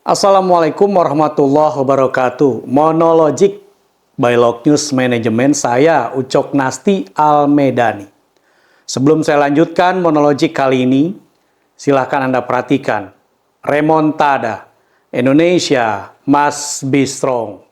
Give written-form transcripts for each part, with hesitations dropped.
Assalamualaikum warahmatullahi wabarakatuh. Monologik by Log News Management, saya Ucok Nasti Al-Medani. Sebelum saya lanjutkan monologik kali ini, silahkan Anda perhatikan. Remontada, Indonesia must be strong.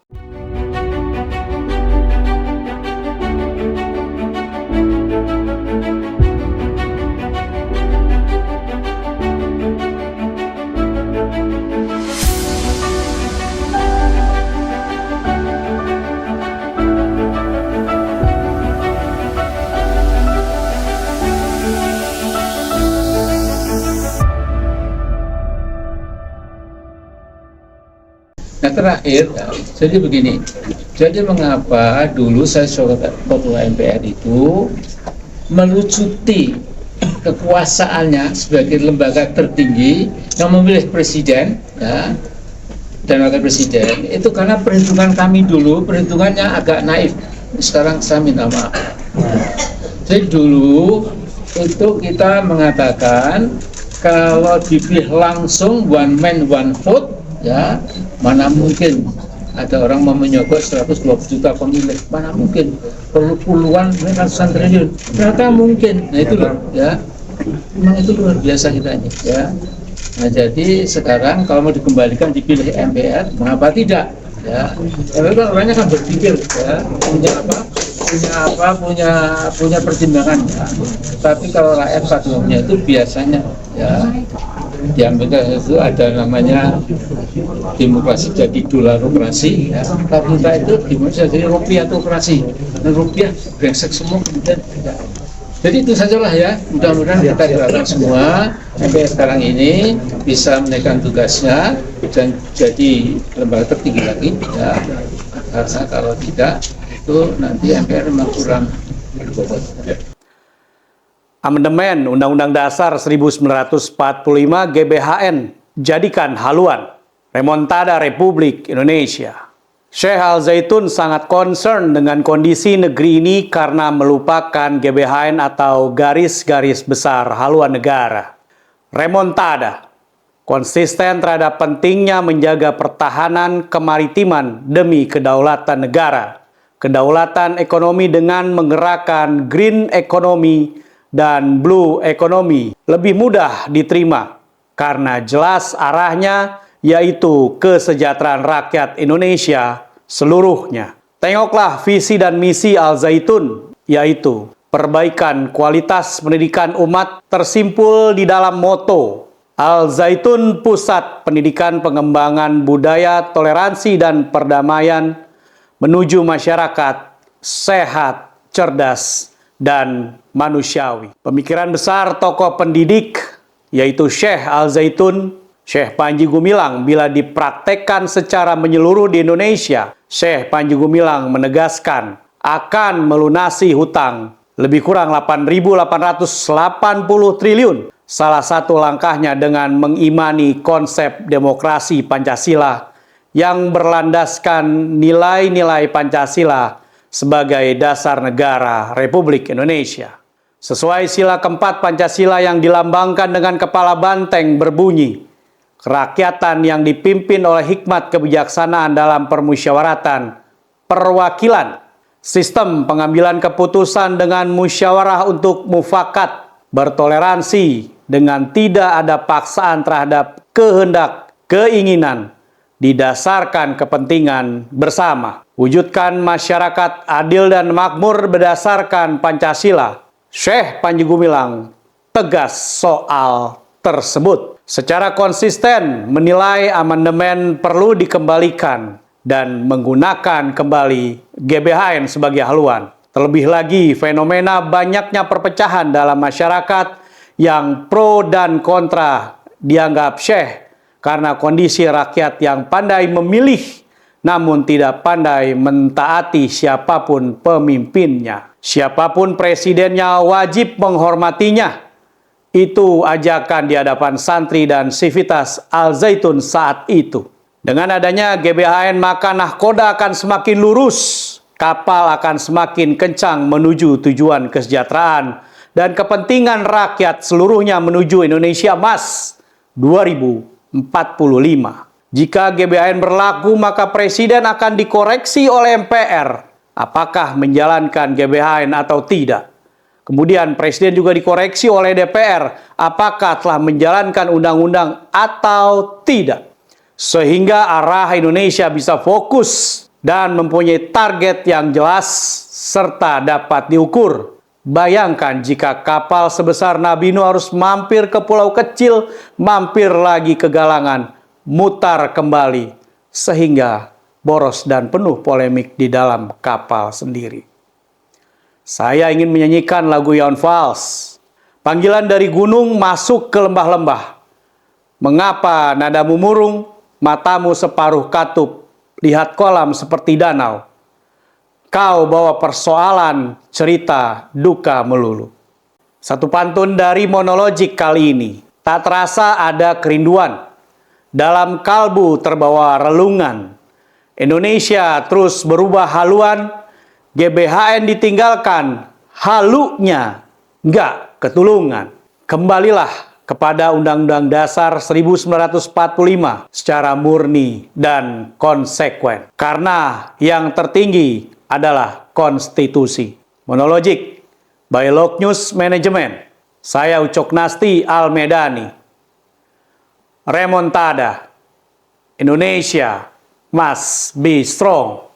Nah terakhir, jadi begini, jadi mengapa dulu saya sebagai ketua MPR itu melucuti kekuasaannya sebagai lembaga tertinggi yang memilih presiden ya, dan wakil presiden itu karena perhitungan kami dulu, perhitungannya agak naif. Sekarang saya minta maaf. Jadi dulu itu kita mengatakan kalau dipilih langsung one man one vote, ya mana mungkin ada orang mau menyogok 120 juta pemilih, mana mungkin perlu puluhan ratusan triliun, ternyata mungkin. Nah itu loh ya, memang itu luar biasa kita ini ya. Nah jadi sekarang kalau mau dikembalikan dipilih MPR, mengapa tidak ya? MPR kan orangnya kan berpikir ya, punya pertimbangan ya. Tapi kalau rakyat pada umumnya itu biasanya ya di Amerika itu ada namanya demokrasi jadi dolarokrasi ya. Tapi kita itu demokrasi jadi rupiahtokrasi, dan rupiah brengsek semua kemudian tidak. Jadi itu sajalah ya, mudah-mudahan kita doakan semua MPR sekarang ini bisa menaikkan tugasnya dan jadi lembaga tertinggi lagi ya. Karena kalau tidak itu nanti MPR memang kurang berbobot. Amandemen Undang-Undang Dasar 1945 GBHN jadikan haluan. Remontada Republik Indonesia. Syekh Al-Zaitun sangat concern dengan kondisi negeri ini karena melupakan GBHN atau garis-garis besar haluan negara. Remontada konsisten terhadap pentingnya menjaga pertahanan kemaritiman demi kedaulatan negara. Kedaulatan ekonomi dengan menggerakkan green economy dan blue economy lebih mudah diterima karena jelas arahnya yaitu kesejahteraan rakyat Indonesia seluruhnya. Tengoklah visi dan misi Al-Zaitun, yaitu perbaikan kualitas pendidikan umat tersimpul di dalam moto Al-Zaitun Pusat Pendidikan Pengembangan Budaya, Toleransi dan Perdamaian menuju masyarakat sehat, cerdas, dan manusiawi. Pemikiran besar tokoh pendidik yaitu Syekh Al-Zaitun, Syekh Panji Gumilang bila dipraktekkan secara menyeluruh di Indonesia, Syekh Panji Gumilang menegaskan akan melunasi hutang lebih kurang 8.880 triliun. Salah satu langkahnya dengan mengimani konsep demokrasi Pancasila yang berlandaskan nilai-nilai Pancasila sebagai dasar negara Republik Indonesia. Sesuai sila keempat Pancasila yang dilambangkan dengan kepala banteng berbunyi, kerakyatan yang dipimpin oleh hikmat kebijaksanaan dalam permusyawaratan, perwakilan, sistem pengambilan keputusan dengan musyawarah untuk mufakat, bertoleransi dengan tidak ada paksaan terhadap kehendak, keinginan, didasarkan kepentingan bersama. Wujudkan masyarakat adil dan makmur berdasarkan Pancasila. Syekh Panji Gumilang tegas soal tersebut. Secara konsisten menilai amandemen perlu dikembalikan dan menggunakan kembali GBHN sebagai haluan. Terlebih lagi fenomena banyaknya perpecahan dalam masyarakat yang pro dan kontra dianggap Syekh karena kondisi rakyat yang pandai memilih namun tidak pandai mentaati siapapun pemimpinnya. Siapapun presidennya wajib menghormatinya. Itu ajakan di hadapan santri dan sivitas Al-Zaitun saat itu. Dengan adanya GBHN maka nahkoda akan semakin lurus. Kapal akan semakin kencang menuju tujuan kesejahteraan dan kepentingan rakyat seluruhnya menuju Indonesia Emas 2045. Jika GBHN berlaku, maka Presiden akan dikoreksi oleh MPR apakah menjalankan GBHN atau tidak. Kemudian Presiden juga dikoreksi oleh DPR apakah telah menjalankan undang-undang atau tidak. Sehingga arah Indonesia bisa fokus dan mempunyai target yang jelas serta dapat diukur. Bayangkan jika kapal sebesar Nabi Nuh harus mampir ke pulau kecil, mampir lagi ke galangan, mutar kembali, sehingga boros dan penuh polemik di dalam kapal sendiri. Saya ingin menyanyikan lagu Yaun Fals, panggilan dari gunung masuk ke lembah-lembah. Mengapa nadamu murung, matamu separuh katup, lihat kolam seperti danau. Kau bawa persoalan, cerita, duka melulu. Satu pantun dari monologik kali ini. Tak terasa ada kerinduan. Dalam kalbu terbawa relungan. Indonesia terus berubah haluan. GBHN ditinggalkan. Halunya nggak ketulungan. Kembalilah kepada Undang-Undang Dasar 1945 secara murni dan konsekuen. Karena yang tertinggi adalah konstitusi. Monologik by Lok News Management. Saya Ucok Nasti Al-Medani. Remontada. Indonesia must be strong.